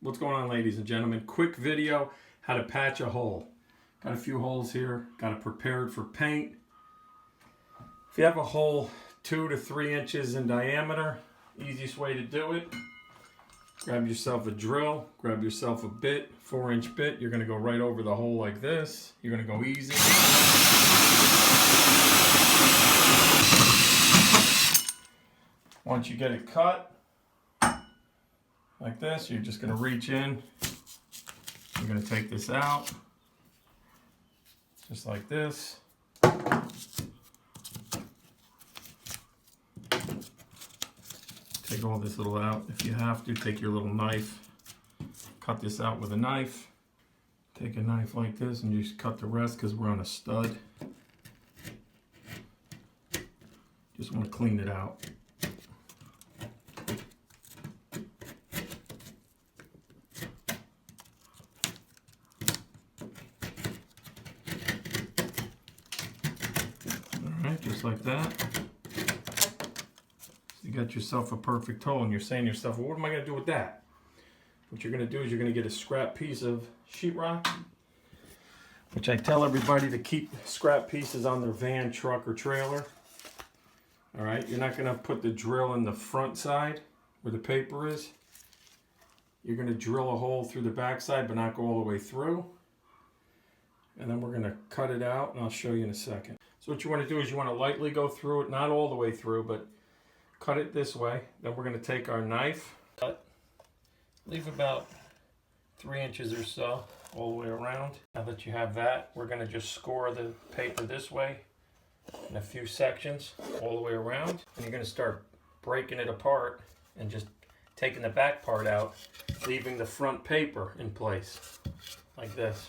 What's going on, ladies and gentlemen? Quick video, how to patch a hole. Got a few holes here, got it prepared for paint. If you have a hole 2 to 3 inches in diameter, easiest way to do it, grab yourself a drill, grab yourself a bit, 4-inch bit. You're gonna go right over the hole like this. You're gonna go easy. Once you get it cut, like this, you're just going to reach in. You're going to take this out, just like this. Take all this little out. If you have to, take your little knife, cut this out with a knife. Take a knife like this and just cut the rest because we're on a stud. Just want to clean it out. Just like that. So you got yourself a perfect hole, and you're saying to yourself, well, what am I going to do with that? What you're going to do is you're going to get a scrap piece of sheetrock, which I tell everybody to keep scrap pieces on their van, truck, or trailer. All right, you're not going to put the drill in the front side where the paper is. You're going to drill a hole through the back side, but not go all the way through. And then we're going to cut it out, and I'll show you in a second. So what you want to do is you want to lightly go through it, not all the way through, but cut it this way. Then we're going to take our knife, leave about 3 inches or so all the way around. Now that you have that, we're going to just score the paper this way in a few sections all the way around. And you're going to start breaking it apart and just taking the back part out, leaving the front paper in place like this.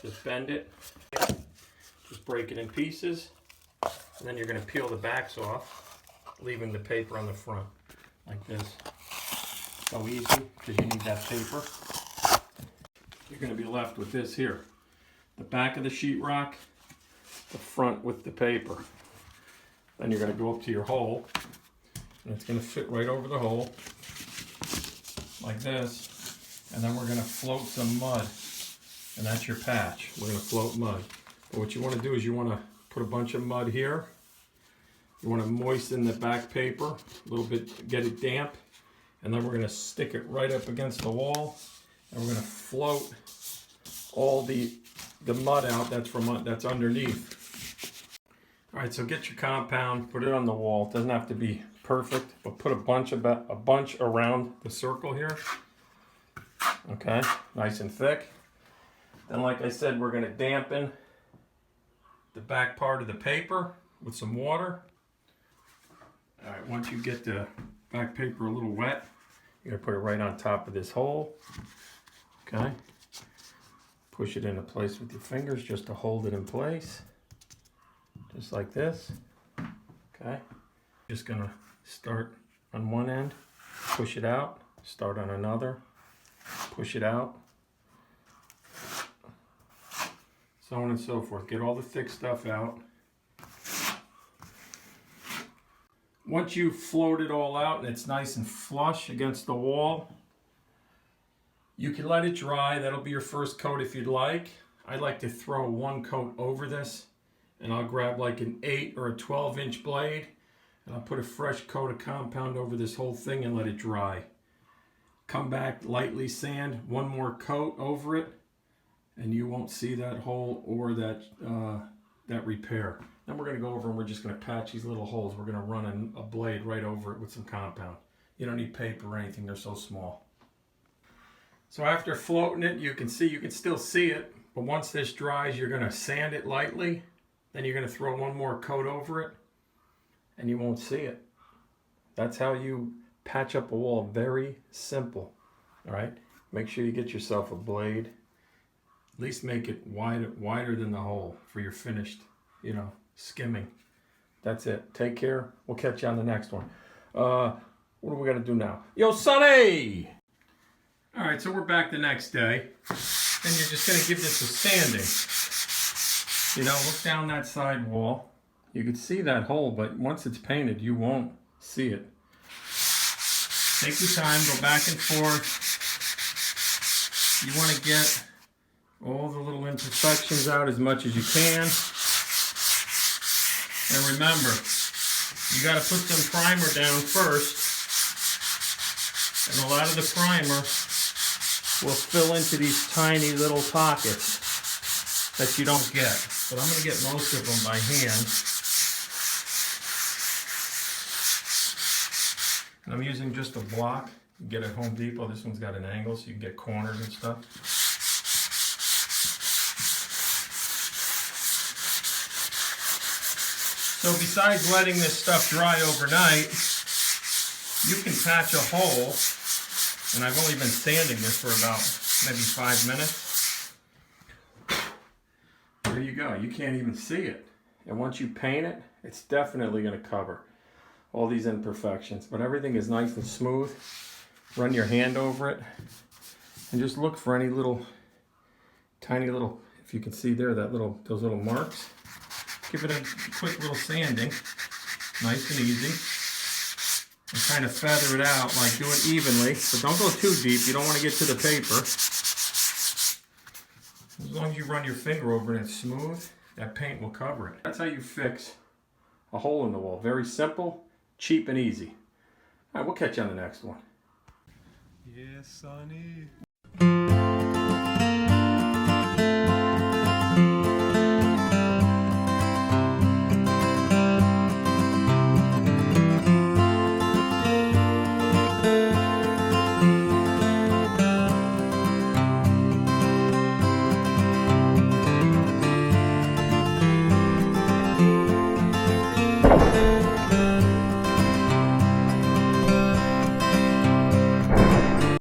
Just bend it. Just break it in pieces, and then you're going to peel the backs off, leaving the paper on the front, like this. So easy, because you need that paper. You're going to be left with this here. The back of the sheetrock, the front with the paper. Then you're going to go up to your hole, and it's going to fit right over the hole, like this. And then we're going to float some mud, and that's your patch. We're going to float mud. But what you want to do is you want to put a bunch of mud here. You want to moisten the back paper a little bit, get it damp, and then we're going to stick it right up against the wall, and we're going to float all the mud out that's underneath. All right, so get your compound, put it on the wall. It doesn't have to be perfect, but put a bunch around the circle here. Okay, nice and thick. Then, like I said, we're going to dampen the back part of the paper with some water. All right, once you get the back paper a little wet, you're gonna put it right on top of this hole. Okay, push it into place with your fingers just to hold it in place, just like this. Okay, just gonna start on one end, push it out, start on another, push it out, so on and so forth. Get all the thick stuff out. Once you float it all out and it's nice and flush against the wall, you can let it dry. That'll be your first coat if you'd like. I like to throw one coat over this, and I'll grab like an 8 or a 12-inch blade, and I'll put a fresh coat of compound over this whole thing and let it dry. Come back, lightly sand, one more coat over it, and you won't see that hole or that repair. Then we're going to go over and we're just going to patch these little holes. We're going to run a blade right over it with some compound. You don't need paper or anything, they're so small. So after floating it, you can still see it, but once this dries, you're going to sand it lightly, then you're going to throw one more coat over it, and you won't see it. That's how you patch up a wall. Very simple. All right? Make sure you get yourself a blade. At least make it wider than the hole for your finished, skimming. That's it. Take care. We'll catch you on the next one. What are we going to do now? Yo, Sonny! All right, so we're back the next day. And you're just going to give this a sanding. Look down that side wall. You can see that hole, but once it's painted, you won't see it. Take your time, go back and forth. You want to get all the little imperfections out as much as you can. And remember, you got to put some primer down first. And a lot of the primer will fill into these tiny little pockets that you don't get. But I'm going to get most of them by hand. And I'm using just a block. You get at Home Depot. This one's got an angle so you can get corners and stuff. So besides letting this stuff dry overnight, you can patch a hole, and I've only been sanding this for about maybe 5 minutes. There you go. You can't even see it. And once you paint it, it's definitely going to cover all these imperfections. But everything is nice and smooth. Run your hand over it and just look for any little, tiny little, if you can see there, those little marks. Give it a quick little sanding, nice and easy. And kind of feather it out, like do it evenly, but don't go too deep. You don't want to get to the paper. As long as you run your finger over it and it's smooth, that paint will cover it. That's how you fix a hole in the wall. Very simple, cheap, and easy. All right, we'll catch you on the next one. Yes, Sonny.